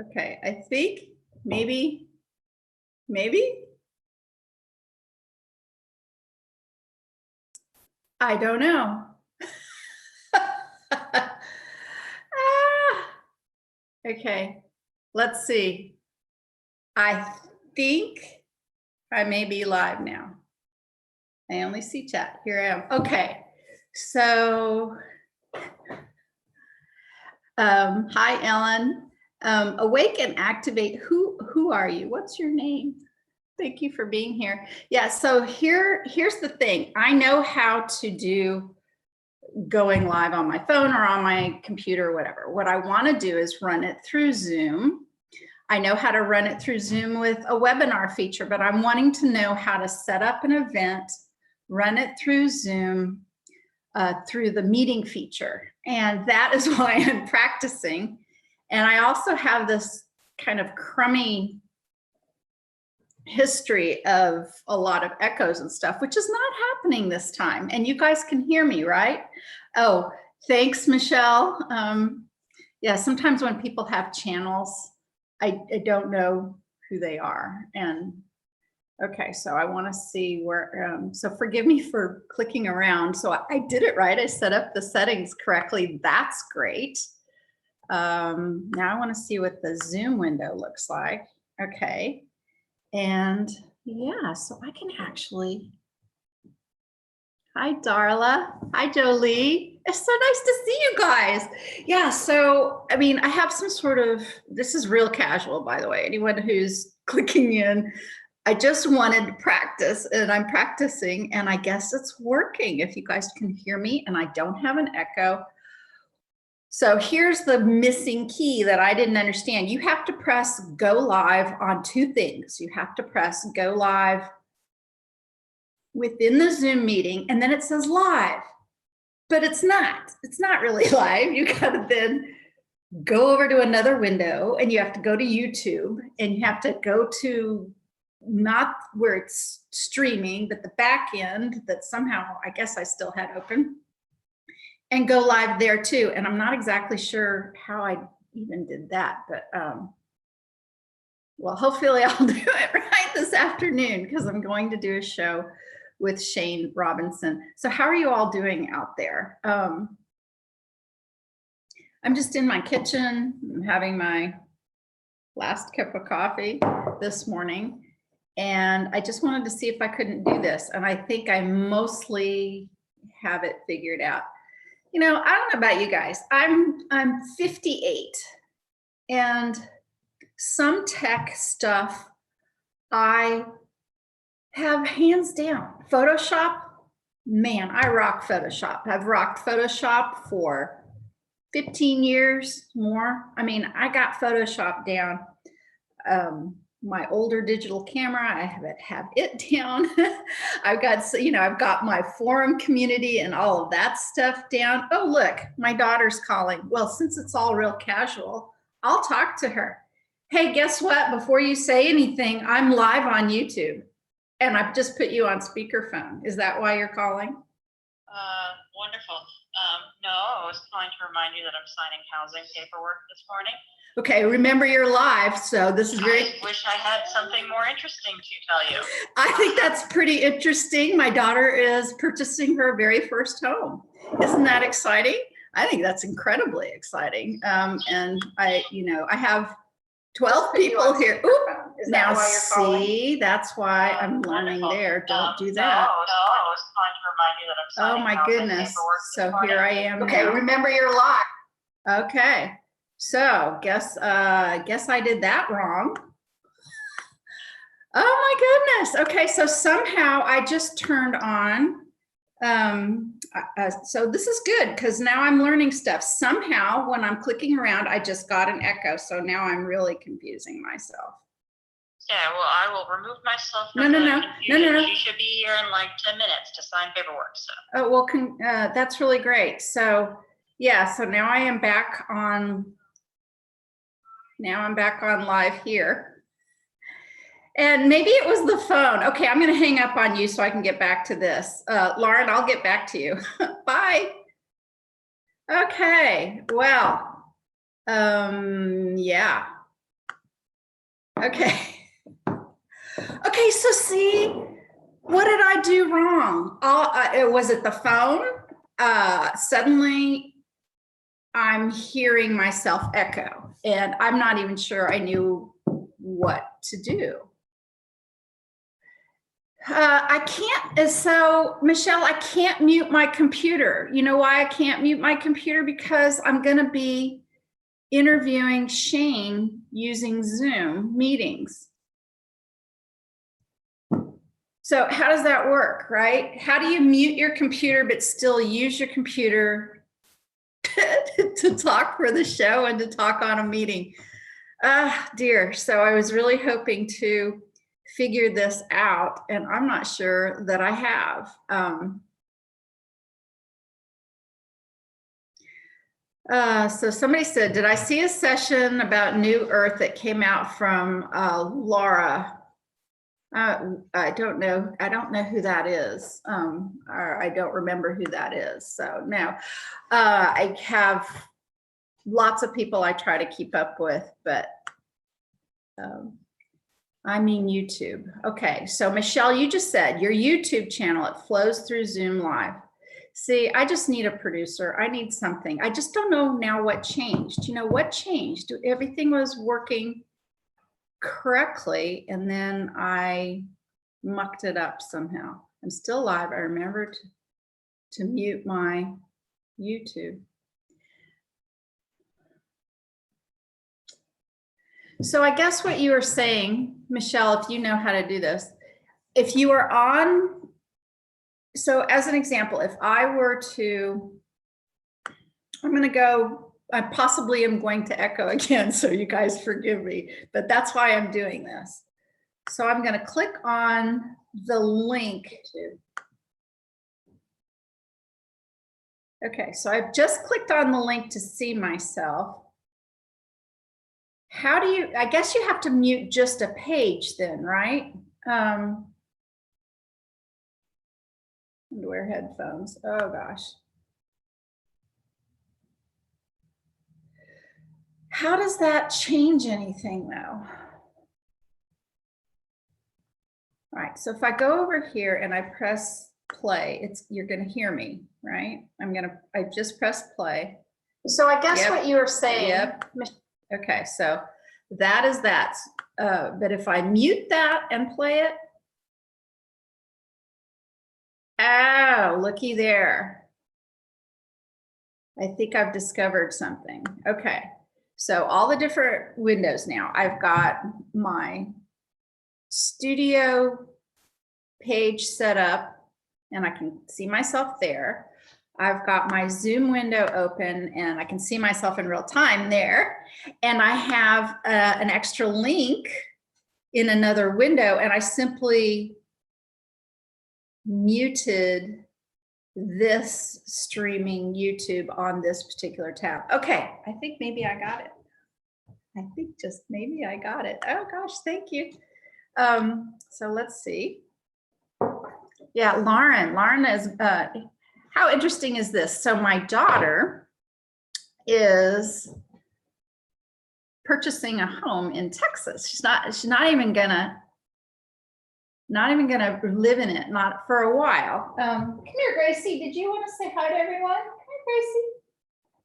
Okay, I think maybe. I don't know. Okay, let's see. I think I may be live now. I only see chat. Here I am. Okay, so hi, Ellen. Awake and activate. Who are you? What's your name? Thank you for being here. Yeah, so here's the thing. I know how to do going live on my phone or on my computer or whatever. What I want to do is run it through Zoom. I know how to run it through Zoom with a webinar feature, but I'm wanting to know how to set up an event, run it through Zoom, through the meeting feature. And that is why I'm practicing. And I also have this kind of crummy history of a lot of echoes and stuff, which is not happening this time. And you guys can hear me, right? Oh, thanks, Michelle. Yeah, sometimes when people have channels, I don't know who they are. And okay, so I want to see where, so forgive me for clicking around. So I did it right. I set up the settings correctly. That's great. Now I want to see what the Zoom window looks like. Okay. And yeah, so I can actually, hi, Darla. Hi, Jolie. It's so nice to see you guys. Yeah, so, I mean, I have some sort of, this is real casual, by the way, anyone who's clicking in, I just wanted to practice and I'm practicing and I guess it's working if you guys can hear me and I don't have an echo. So here's the missing key that I didn't understand. You have to press go live on two things. You have to press go live within the Zoom meeting and then it says live, but it's not really live. You gotta then go over to another window and you have to go to YouTube and you have to go to not where it's streaming, but the back end that somehow I guess I still had open. And go live there too. And I'm not exactly sure how I even did that, but well, hopefully I'll do it right this afternoon because I'm going to do a show with Shane Robinson. So how are you all doing out there? I'm just in my kitchen. I'm having my last cup of coffee this morning. And I just wanted to see if I couldn't do this. And I think I mostly have it figured out. You know, I don't know about you guys. I'm 58 and some tech stuff I have hands down. Photoshop, man, I rock Photoshop. I've rocked Photoshop for 15 years more. I mean, I got Photoshop down. My older digital camera, I have it down. I've got my forum community and all of that stuff down. Oh, look, my daughter's calling. Well, since it's all real casual, I'll talk to her. Hey, guess what? Before you say anything, I'm live on YouTube and I've just put you on speakerphone. Is that why you're calling? Wonderful. No, I was calling to remind you that I'm signing housing paperwork this morning. Okay, remember you're live, so this is very... I wish I had something more interesting to tell you. I think that's pretty interesting. My daughter is purchasing her very first home. Isn't that exciting? I think that's incredibly exciting. And I have 12 people here. Ooh, now see, that's why I'm learning there. Don't do that. No, I was calling to remind you that I'm signing oh my housing goodness. paperwork this So morning. here I am. Okay, now. remember you're live. Okay. So guess I did that wrong. Oh my goodness. Okay, so somehow I just turned on. So this is good because now I'm learning stuff. Somehow when I'm clicking around, I just got an echo. So now I'm really confusing myself. Yeah, well, I will remove myself No. She should be here in like 10 minutes to sign paperwork. So. Oh, well, that's really great. So yeah, so now I am back on. Now I'm back on live here. And maybe it was the phone. Okay, I'm going to hang up on you so I can get back to this. Lauren, I'll get back to you. Bye. Okay, well, yeah. Okay. Okay, so see, what did I do wrong? Was it the phone? Suddenly I'm hearing myself echo, and I'm not even sure I knew what to do. I can't, so Michelle, I can't mute my computer. You know why I can't mute my computer? Because I'm going to be interviewing Shane using Zoom meetings. So how does that work, right? How do you mute your computer but still use your computer to talk for the show and to talk on a meeting? Ah, dear. So I was really hoping to figure this out, and I'm not sure that I have. So somebody said, did I see a session about New Earth that came out from Laura? I don't know. I don't know who that is. Or I don't remember who that is. So no, I have lots of people I try to keep up with, but I mean YouTube. Okay, so Michelle, you just said your YouTube channel, it flows through Zoom Live. See, I just need a producer. I need something. I just don't know now what changed. You know, what changed? Everything was working correctly, and then I mucked it up somehow. I'm still live. I remember to mute my YouTube. So I guess what you were saying, Michelle, if you know how to do this, if you are on, so as an example, if I were to, I'm going to go, I possibly am going to echo again, so you guys forgive me, but that's why I'm doing this. So I'm going to click on the link. Okay, so I've just clicked on the link to see myself. How do you, I guess you have to mute just a page then, right? Wear headphones. Oh gosh. How does that change anything though? All right, so if I go over here and I press play, you're gonna hear me, right? I just pressed play. So I guess what you were saying. Yep. Okay, so that is that. But if I mute that and play it, oh, looky there. I think I've discovered something. Okay, so all the different windows now. I've got my studio page set up, and I can see myself there. I've got my Zoom window open, and I can see myself in real time there. And I have an extra link in another window, and I simply muted this streaming YouTube on this particular tab. Okay, I think maybe I got it. I think just maybe I got it. Oh gosh, thank you. So let's see. Yeah, Lauren is, how interesting is this? So my daughter is purchasing a home in Texas. She's not even gonna live in it, not for a while. Come here, Gracie. Did you want to say hi to everyone? Come here, Gracie.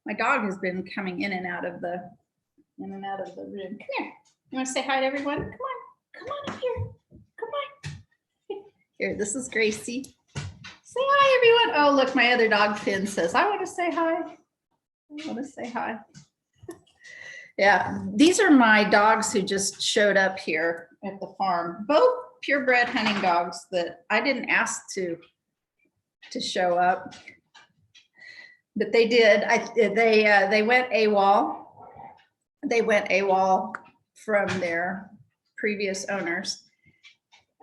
My dog has been coming in and out of the room. Come here. You want to say hi to everyone? Come on up here. Come on. Here, this is Gracie. Say hi, everyone. Oh, look, my other dog, Finn, says, I want to say hi. I want to say hi. Yeah, these are my dogs who just showed up here at the farm. Both purebred hunting dogs that I didn't ask to show up, but they did. They went AWOL. They went AWOL from their previous owners.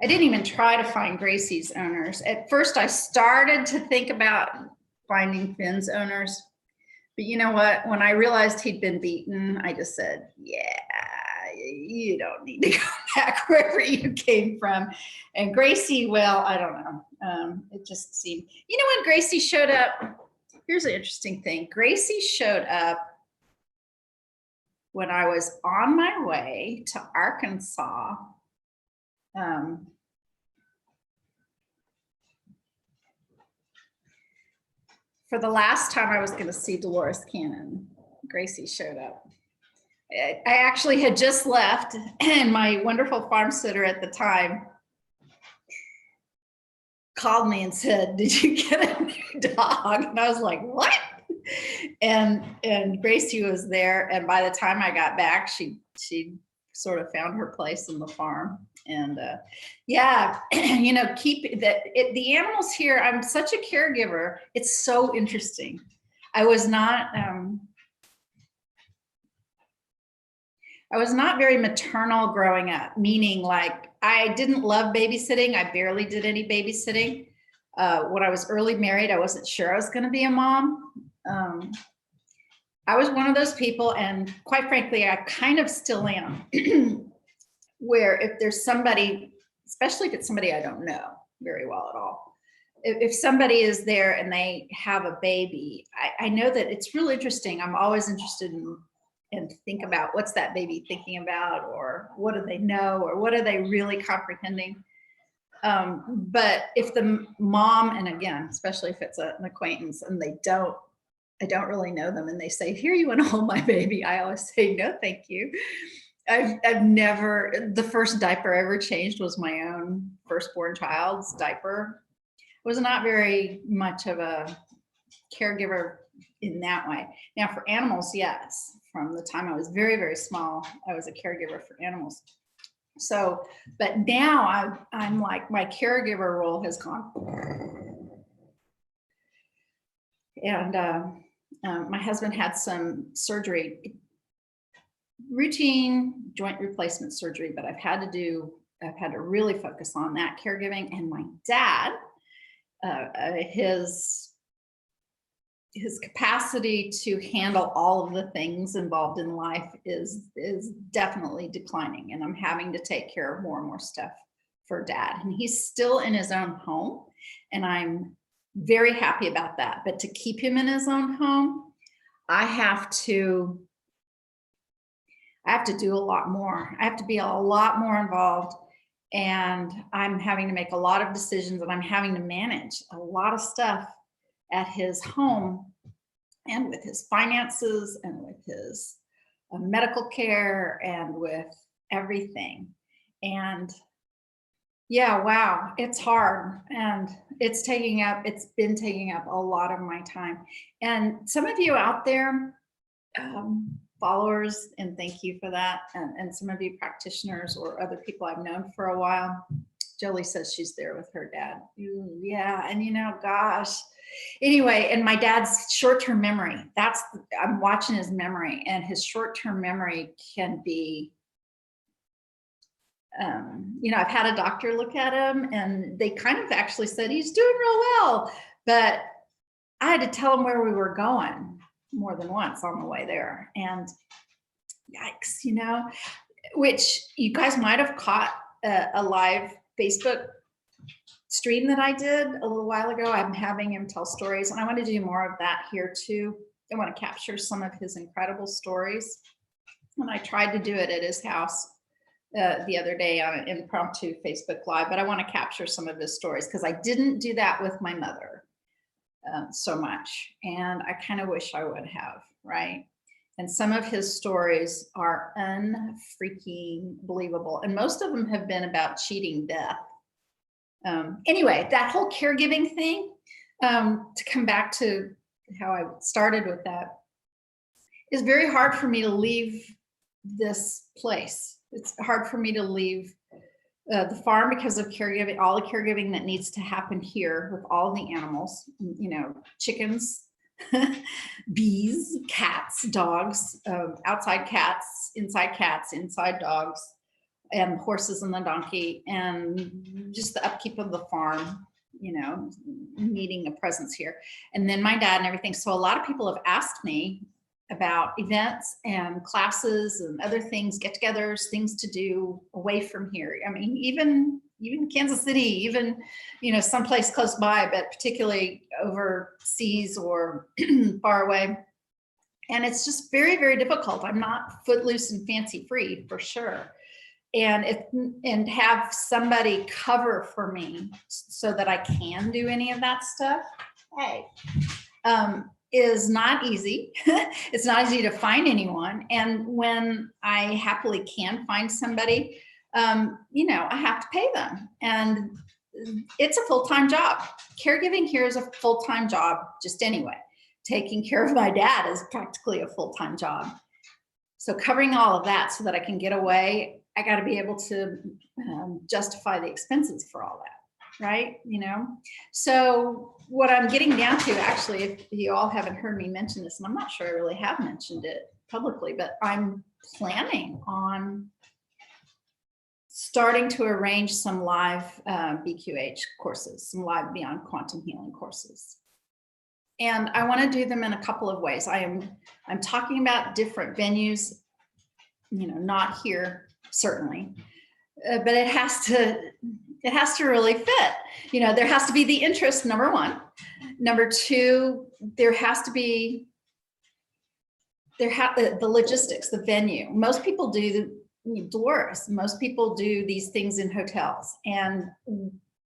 I didn't even try to find Gracie's owners. At first, I started to think about finding Finn's owners. But you know what? When I realized he'd been beaten, I just said, yeah, you don't need to go back wherever you came from. And Gracie, well, I don't know. It just seemed, you know, when Gracie showed up, here's an interesting thing. Gracie showed up when I was on my way to Arkansas, for the last time I was going to see Dolores Cannon, Gracie showed up. I actually had just left, and my wonderful farm sitter at the time called me and said, "Did you get a new dog?" And I was like, "What?" And Gracie was there, and by the time I got back, she sort of found her place in the farm. And yeah, you know, the animals here. I'm such a caregiver. It's so interesting. I was not very maternal growing up, meaning like I didn't love babysitting. I barely did any babysitting. When I was early married, I wasn't sure I was going to be a mom. I was one of those people, and quite frankly, I kind of still am, where if there's somebody, especially if it's somebody I don't know very well at all, if somebody is there and they have a baby, I know that it's really interesting. I'm always interested in and think about what's that baby thinking about, or what do they know, or what are they really comprehending. But if the mom, and again, especially if it's an acquaintance and I don't really know them, and they say, "Here, you want to hold my baby," I always say, "No, thank you." I've never, the first diaper I ever changed was my own firstborn child's diaper. I was not very much of a caregiver in that way. Now for animals, yes. From the time I was very, very small, I was a caregiver for animals. So, but now I'm like, my caregiver role has gone. And my husband had some surgery, routine joint replacement surgery, but I've had to really focus on that caregiving. And my dad, his capacity to handle all of the things involved in life is definitely declining, and I'm having to take care of more and more stuff for Dad. And he's still in his own home, and I'm very happy about that. But to keep him in his own home, I have to do a lot more. I have to be a lot more involved, and I'm having to make a lot of decisions, and I'm having to manage a lot of stuff at his home, and with his finances, and with his medical care, and with everything. And yeah, wow, it's hard, and it's been taking up a lot of my time. And some of you out there, followers, and thank you for that, and some of you practitioners or other people I've known for a while. Jolie says she's there with her dad. Ooh, yeah, and you know, gosh. Anyway, and my dad's short-term memory, I'm watching his memory, and his short-term memory can be, you know, I've had a doctor look at him, and they kind of actually said he's doing real well, but I had to tell him where we were going more than once on the way there. And yikes, you know, which you guys might have caught a live Facebook stream that I did a little while ago. I'm having him tell stories, and I want to do more of that here too. I want to capture some of his incredible stories. And I tried to do it at his house the other day on an impromptu Facebook Live, but I want to capture some of his stories because I didn't do that with my mother so much. And I kind of wish I would have, right? And some of his stories are unfreaking believable. And most of them have been about cheating death. Anyway, that whole caregiving thing, to come back to how I started with that, is very hard for me to leave this place. It's hard for me to leave the farm because of caregiving, all the caregiving that needs to happen here with all the animals, you know, chickens, bees, cats, dogs, outside cats, inside dogs, and horses and the donkey, and just the upkeep of the farm, you know, needing a presence here. And then my dad and everything. So a lot of people have asked me about events and classes and other things, get-togethers, things to do away from here. I mean, even Kansas City, even, you know, someplace close by, but particularly overseas or far away. And it's just very, very difficult. I'm not footloose and fancy free for sure. And have somebody cover for me so that I can do any of that stuff, hey, is not easy. It's not easy to find anyone. And when I happily can find somebody, you know, I have to pay them. And it's a full-time job. Caregiving here is a full-time job just anyway. Taking care of my dad is practically a full-time job. So covering all of that so that I can get away, I got to be able to justify the expenses for all that, right? You know, so what I'm getting down to, actually, if you all haven't heard me mention this, and I'm not sure I really have mentioned it publicly, but I'm planning on starting to arrange some live BQH courses, some live Beyond Quantum Healing courses. And I want to do them in a couple of ways. I'm talking about different venues, you know, not here, certainly, but it has to really fit. You know, there has to be the interest, number one. Number two, there has to be the logistics, the venue. Most people do Dolores. Most people do these things in hotels, and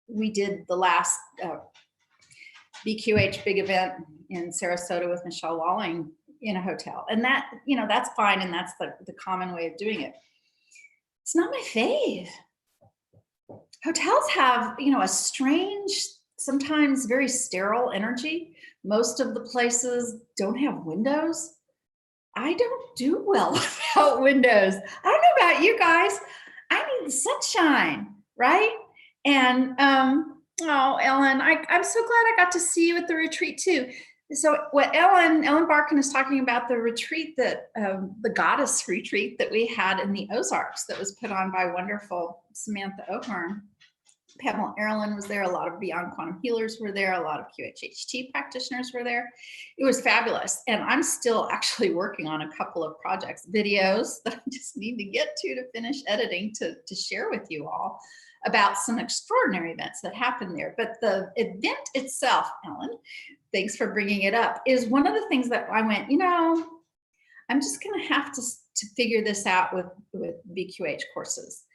we did the last BQH big event in Sarasota with Michelle Walling in a hotel, and that, you know, that's fine, and that's the common way of doing it. It's not my fave. Hotels have, you know, a strange, sometimes very sterile energy. Most of the places don't have windows. I don't do well without windows. I don't know about you guys. I need the sunshine, right? And oh, Ellen, I'm so glad I got to see you at the retreat too. So what Ellen Barkin is talking about, the retreat that, the goddess retreat that we had in the Ozarks that was put on by wonderful Samantha O'Hearn. Pamela Erlin was there. A lot of Beyond Quantum Healers were there. A lot of QHHT practitioners were there. It was fabulous. And I'm still actually working on a couple of projects, videos that I just need to get to finish editing to share with you all about some extraordinary events that happened there. But the event itself, Ellen, thanks for bringing it up, is one of the things that I went, you know, I'm just going to have to figure this out with BQH courses.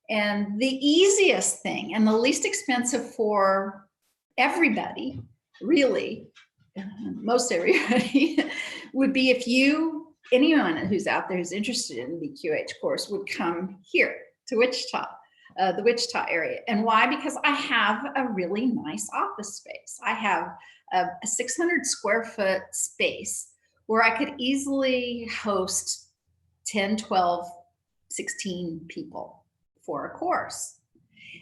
And the easiest thing and the least expensive for everybody, really, most everybody, would be if anyone who's out there who's interested in the BQH course would come here to Wichita, the Wichita area. And why? Because I have a really nice office space. I have a 600 square foot space where I could easily host 10, 12, 16 people for a course.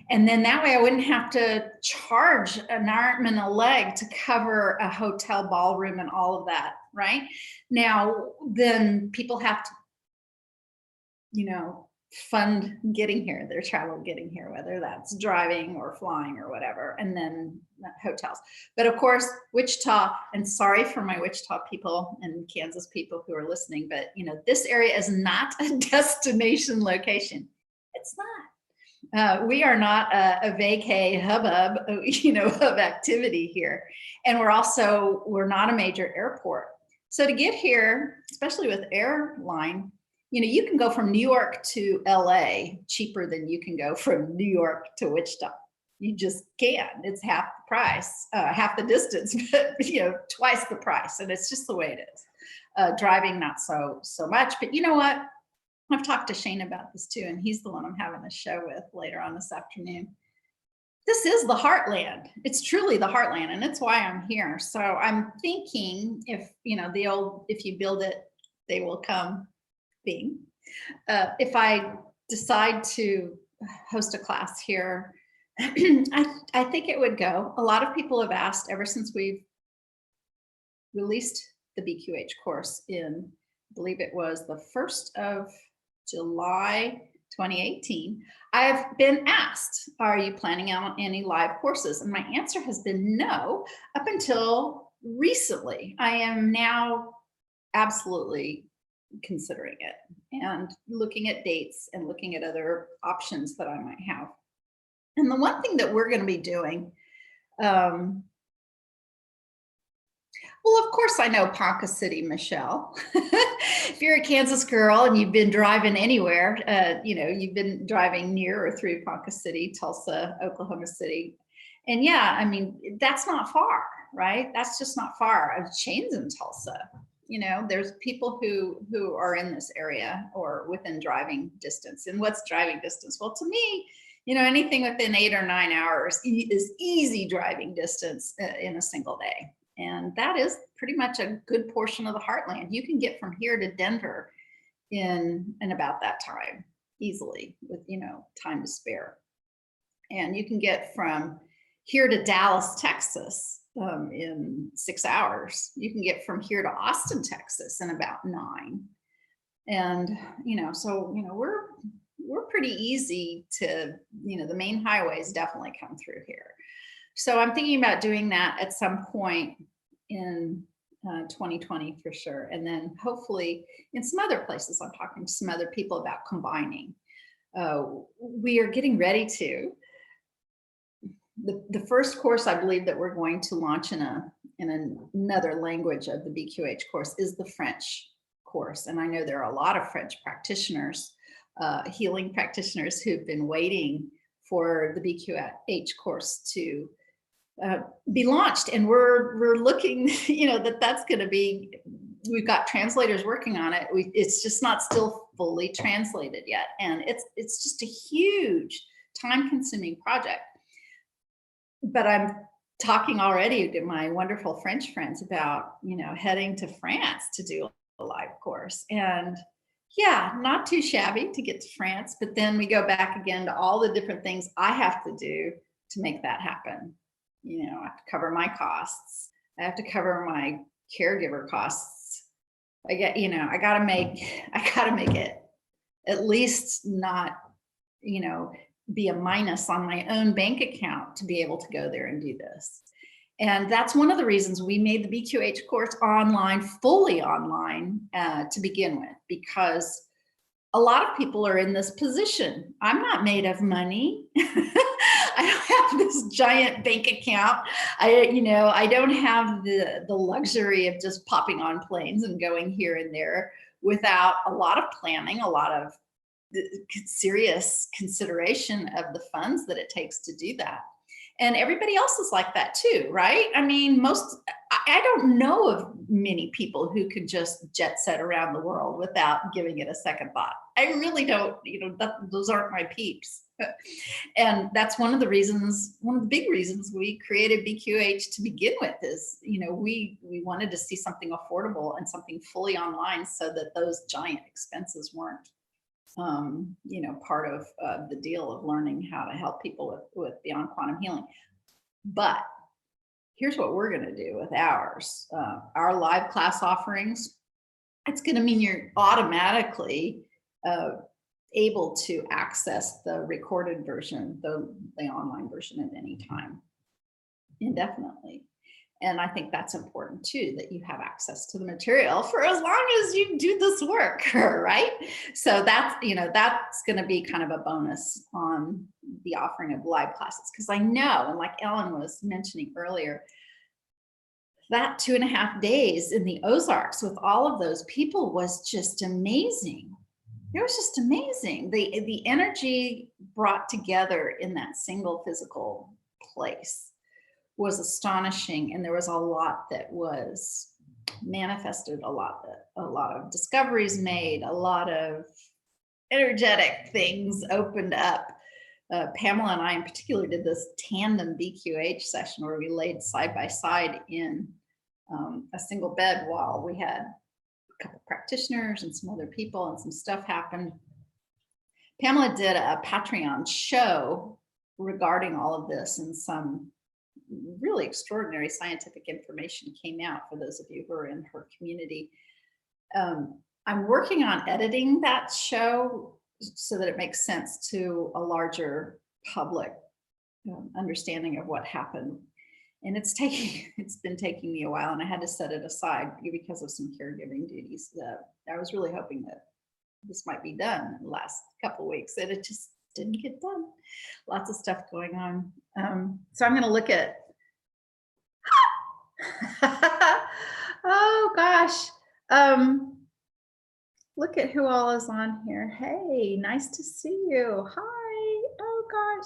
And then that way I wouldn't have to charge an arm and a leg to cover a hotel ballroom and all of that, right? Now, then people have to, you know, fund getting here, their travel getting here, whether that's driving or flying or whatever, and then hotels. But of course, Wichita, and sorry for my Wichita people and Kansas people who are listening, but you know, this area is not a destination location. It's not. We are not a vacay hubbub, you know, of activity here. And we're not a major airport. So to get here, especially with airline, you know, you can go from New York to LA cheaper than you can go from New York to Wichita. You just can. It's half the price, half the distance, but you know, twice the price. And it's just the way it is. Driving, not so much. But you know what? I've talked to Shane about this too, and he's the one I'm having a show with later on this afternoon. This is the heartland. It's truly the heartland, and it's why I'm here. So I'm thinking, if you know the old, if you build it, they will come thing. If I decide to host a class here, I think it would go. A lot of people have asked ever since we've released the BQH course in, I believe it was the 1st of July 2018, I've been asked, are you planning on any live courses? And my answer has been no, up until recently. I am now absolutely considering it and looking at dates and looking at other options that I might have. And the one thing that we're going to be doing, Well, of course I know Ponca City, Michelle. If you're a Kansas girl and you've been driving anywhere, you've been driving near or through Ponca City, Tulsa, Oklahoma City. And yeah, I mean, that's not far, right? That's just not far. I've chains in Tulsa. There's people who are in this area or within driving distance. And what's driving distance? Well, to me, anything within 8 or 9 hours is easy driving distance in a single day. And that is pretty much a good portion of the heartland. You can get from here to Denver in about that time easily with, time to spare. And you can get from here to Dallas, Texas in 6 hours. You can get from here to Austin, Texas in about 9. And, we're pretty easy to, the main highways definitely come through here. So I'm thinking about doing that at some point in 2020 for sure. And then hopefully in some other places, I'm talking to some other people about combining. We are getting ready to. The first course I believe that we're going to launch in another language of the BQH course is the French course. And I know there are a lot of French practitioners, healing practitioners who've been waiting for the BQH course to be launched. And we're looking, that's going to be, we've got translators working on it. It's just not still fully translated yet. And it's just a huge time-consuming project. But I'm talking already to my wonderful French friends about, heading to France to do a live course. And yeah, not too shabby to get to France, but then we go back again to all the different things I have to do to make that happen. I have to cover my costs. I have to cover my caregiver costs. I gotta make it at least not, be a minus on my own bank account to be able to go there and do this. And that's one of the reasons we made the BQH course online, fully online to begin with, because a lot of people are in this position. I'm not made of money. I don't have this giant bank account. I don't have the luxury of just popping on planes and going here and there without a lot of planning, a lot of serious consideration of the funds that it takes to do that. And everybody else is like that too, right? I mean, I don't know of many people who could just jet set around the world without giving it a second thought. I really don't, those aren't my peeps. And that's one of the big reasons we created BQH to begin with is, we wanted to see something affordable and something fully online so that those giant expenses weren't part of the deal of learning how to help people with beyond quantum healing. But here's what we're going to do with ours. Our live class offerings, it's going to mean you're automatically able to access the recorded version, the online version at any time, indefinitely. And I think that's important too, that you have access to the material for as long as you do this work, right? So that's, that's going to be kind of a bonus on the offering of live classes. Because I know, and like Ellen was mentioning earlier, that 2.5 days in the Ozarks with all of those people was just amazing. It was just amazing. The energy brought together in that single physical place was astonishing, and there was a lot that was manifested, a lot of discoveries made, a lot of energetic things opened up. Pamela and I in particular did this tandem BQH session where we laid side by side in a single bed while we had a couple practitioners and some other people, and some stuff happened. Pamela did a Patreon show regarding all of this, and some really extraordinary scientific information came out for those of you who are in her community. I'm working on editing that show so that it makes sense to a larger public understanding of what happened. And it's been taking me a while, and I had to set it aside because of some caregiving duties. I was really hoping that this might be done in the last couple of weeks, and it just didn't get done. Lots of stuff going on. So I'm going to look at Oh gosh. Look at who all is on here. Hey, nice to see you. Hi. Oh gosh.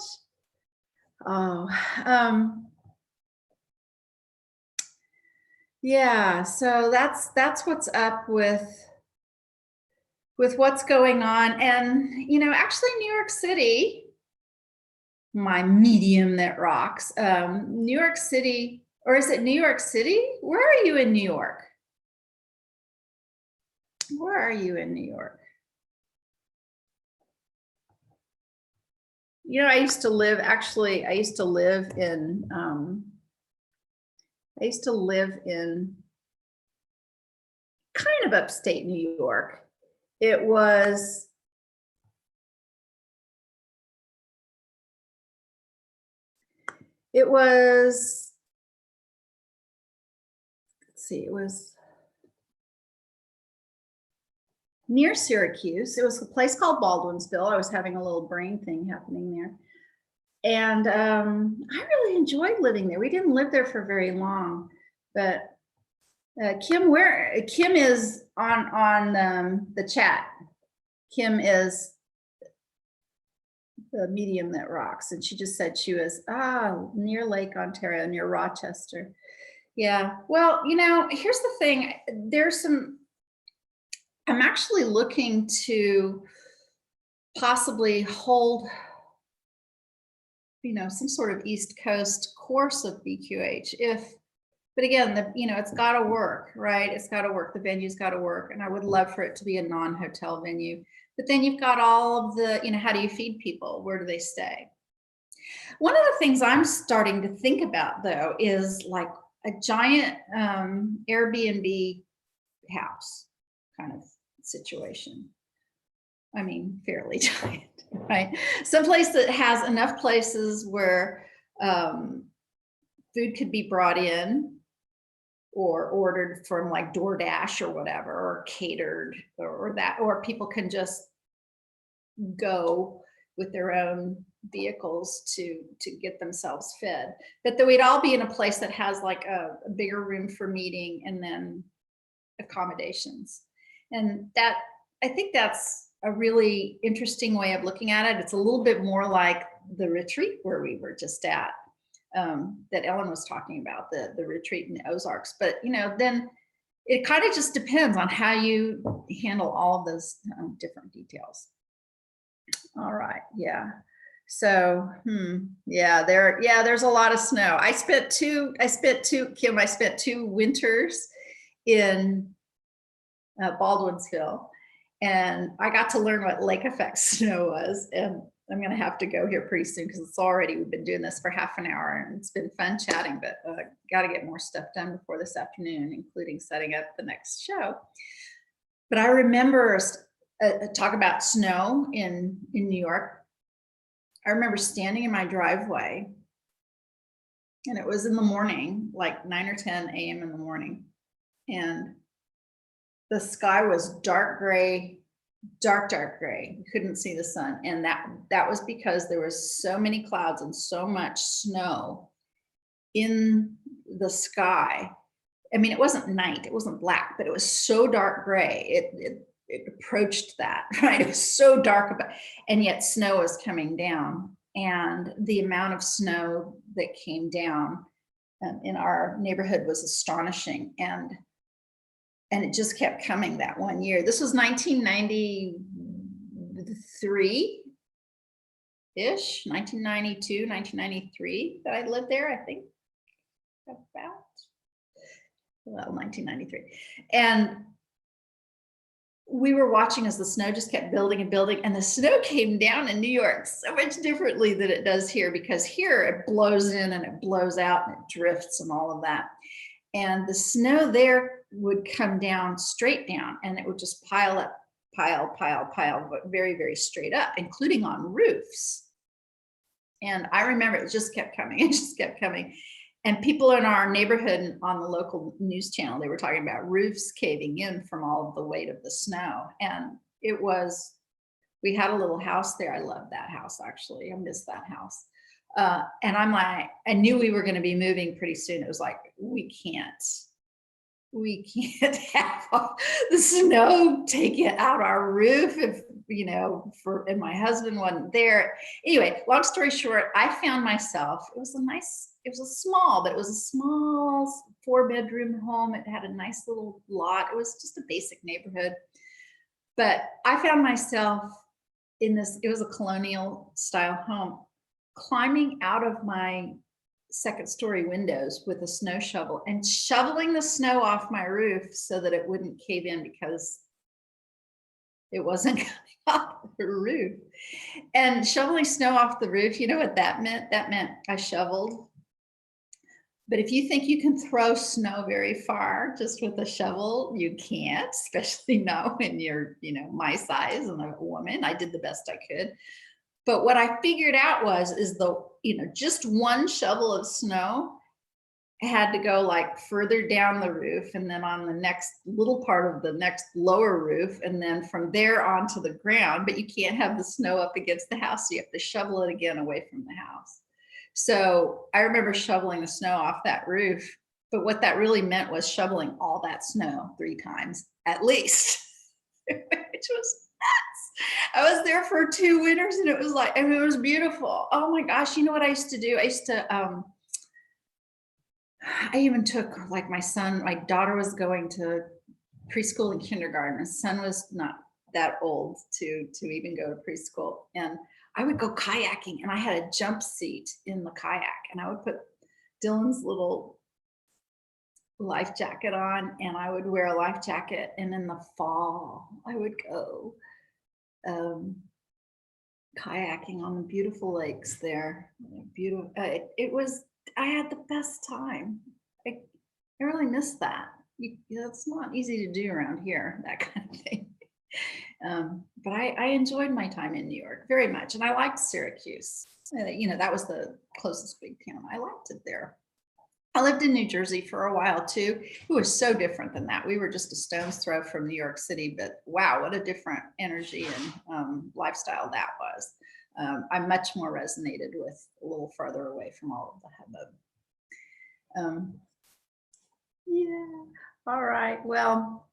Oh, yeah, so that's what's up with what's going on. And actually New York City, my medium that rocks. New York City, or is it New York City? Where are you in New York? Where are you in New York? I used to live, actually, I used to live in kind of upstate New York. It was let's see, it was near Syracuse. It was a place called Baldwinsville. I was having a little brain thing happening there. And I really enjoyed living there. We didn't live there for very long, but Kim is on the chat. Kim is the medium that rocks, and she just said she was near Lake Ontario, near Rochester. Yeah, well, here's the thing. I'm actually looking to possibly hold some sort of East Coast course of BQH, but again, it's got to work, right? It's got to work. The venue's got to work, and I would love for it to be a non-hotel venue. But then you've got all of the, how do you feed people? Where do they stay? One of the things I'm starting to think about, though, is like a giant Airbnb house kind of situation. I mean, fairly giant, right? Someplace that has enough places where food could be brought in or ordered from like DoorDash or whatever, or catered or people can just go with their own vehicles to get themselves fed. But that we'd all be in a place that has like a bigger room for meeting and then accommodations. And that, I think that's a really interesting way of looking at it. It's a little bit more like the retreat where we were just at, that Ellen was talking about, the retreat in the Ozarks. But then it kind of just depends on how you handle all of those different details. All right, yeah. So, there's a lot of snow. I spent two winters in Baldwinsville, and I got to learn what lake effect snow was. And I'm going to have to go here pretty soon because we've been doing this for half an hour, and it's been fun chatting, but got to get more stuff done before this afternoon, including setting up the next show. But I remember talk about snow in New York. I remember standing in my driveway, and it was in the morning, like 9 or 10 a.m. in the morning, and the sky was dark gray, dark gray. You couldn't see the sun. And that was because there was so many clouds and so much snow in the sky. I mean, it wasn't night, it wasn't black, but it was so dark gray. It approached that, right? It was so dark, and yet snow was coming down. And the amount of snow that came down in our neighborhood was astonishing. And it just kept coming that one year. This was 1993-ish, 1992, 1993 that I lived there, I think, about, 1993. And we were watching as the snow just kept building and building, and the snow came down in New York so much differently than it does here, because here it blows in and it blows out and it drifts and all of that. And the snow there would come down straight down, and it would just pile up, pile, but very, very straight up, including on roofs. And I remember it just kept coming, it just kept coming. And people in our neighborhood on the local news channel, they were talking about roofs caving in from all of the weight of the snow. And we had a little house there. I loved that house, actually. I miss that house. And I'm like, I knew we were going to be moving pretty soon. It was like, we can't have the snow take it out our roof if, and my husband wasn't there. Anyway, long story short, I found myself, it was a small 4-bedroom home. It had a nice little lot. It was just a basic neighborhood. But I found myself in this, it was a colonial style home, climbing out of my second story windows with a snow shovel and shoveling the snow off my roof so that it wouldn't cave in because it wasn't coming off the roof. And shoveling snow off the roof, you know what that meant? That meant I shoveled. But if you think you can throw snow very far just with a shovel, you can't, especially now when you're, my size and a woman. I did the best I could. But what I figured out is just one shovel of snow had to go like further down the roof and then on the next little part of the next lower roof and then from there onto the ground. But you can't have the snow up against the house. So you have to shovel it again away from the house. So I remember shoveling the snow off that roof. But what that really meant was shoveling all that snow 3 times at least, which was nuts. I was there for 2 winters and it was like, it was beautiful. Oh my gosh. You know what I used to do? I even took like my daughter was going to preschool and kindergarten. My son was not that old to even go to preschool. And I would go kayaking and I had a jump seat in the kayak and I would put Dylan's little life jacket on and I would wear a life jacket. And in the fall, I would go kayaking on the beautiful lakes there. Beautiful. I had the best time. I really miss that. It's not easy to do around here, that kind of thing. But I enjoyed my time in New York very much. And I liked Syracuse. That was the closest big town. I liked it there. I lived in New Jersey for a while too. It was so different than that. We were just a stone's throw from New York City, but wow, what a different energy and lifestyle that was. I much more resonated with a little farther away from all of the hubbub. Yeah, all right. Well,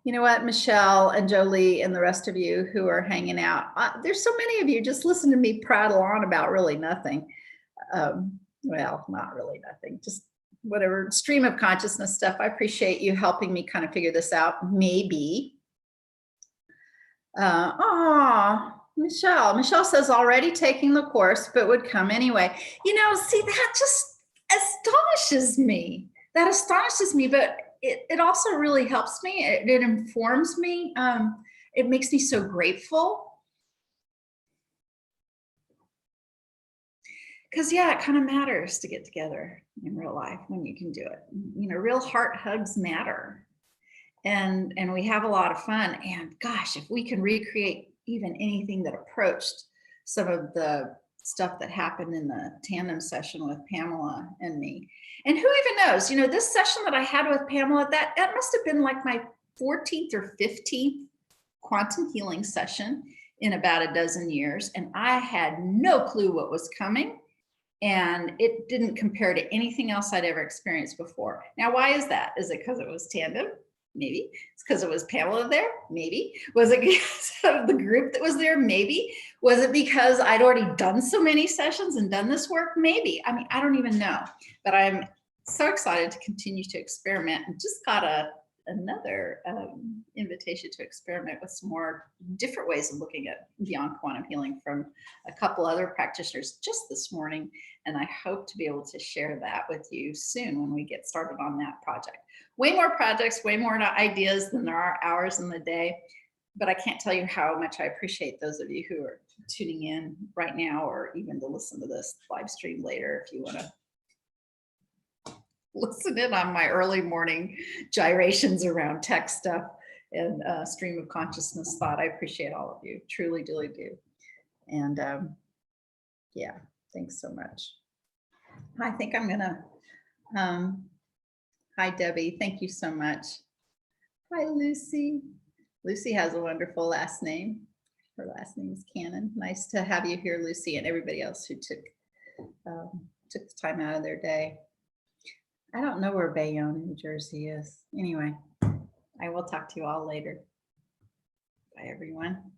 you know what, Michelle and Jolie and the rest of you who are hanging out, there's so many of you just listen to me prattle on about really nothing. Well, not really nothing, just whatever stream of consciousness stuff. I appreciate you helping me kind of figure this out. Maybe. Michelle says already taking the course, but would come anyway. See, that just astonishes me. But it also really helps me. It informs me. It makes me so grateful. Because it kind of matters to get together in real life when you can do it. Real heart hugs matter. And we have a lot of fun. And gosh, if we can recreate even anything that approached some of the stuff that happened in the tandem session with Pamela and me. And who even knows, this session that I had with Pamela, that must have been like my 14th or 15th quantum healing session in about a dozen years. And I had no clue what was coming. And it didn't compare to anything else I'd ever experienced before. Now, why is that? Is it because it was tandem? Maybe. It's because it was Pamela there? Maybe. Was it because of the group that was there? Maybe. Was it because I'd already done so many sessions and done this work? Maybe. I don't even know. But I'm so excited to continue to experiment and just got another invitation to experiment with some more different ways of looking at beyond quantum healing from a couple other practitioners just this morning. And I hope to be able to share that with you soon when we get started on that project. Way more projects, way more ideas than there are hours in the day. But I can't tell you how much I appreciate those of you who are tuning in right now or even to listen to this live stream later if you want to listen in on my early morning gyrations around tech stuff and stream of consciousness thought. I appreciate all of you, truly, really do. And yeah, thanks so much. I think I'm gonna, hi Debbie, thank you so much. Hi Lucy. Lucy has a wonderful last name. Her last name is Cannon. Nice to have you here, Lucy, and everybody else who took took the time out of their day. I don't know where Bayonne, New Jersey is. Anyway, I will talk to you all later. Bye, everyone.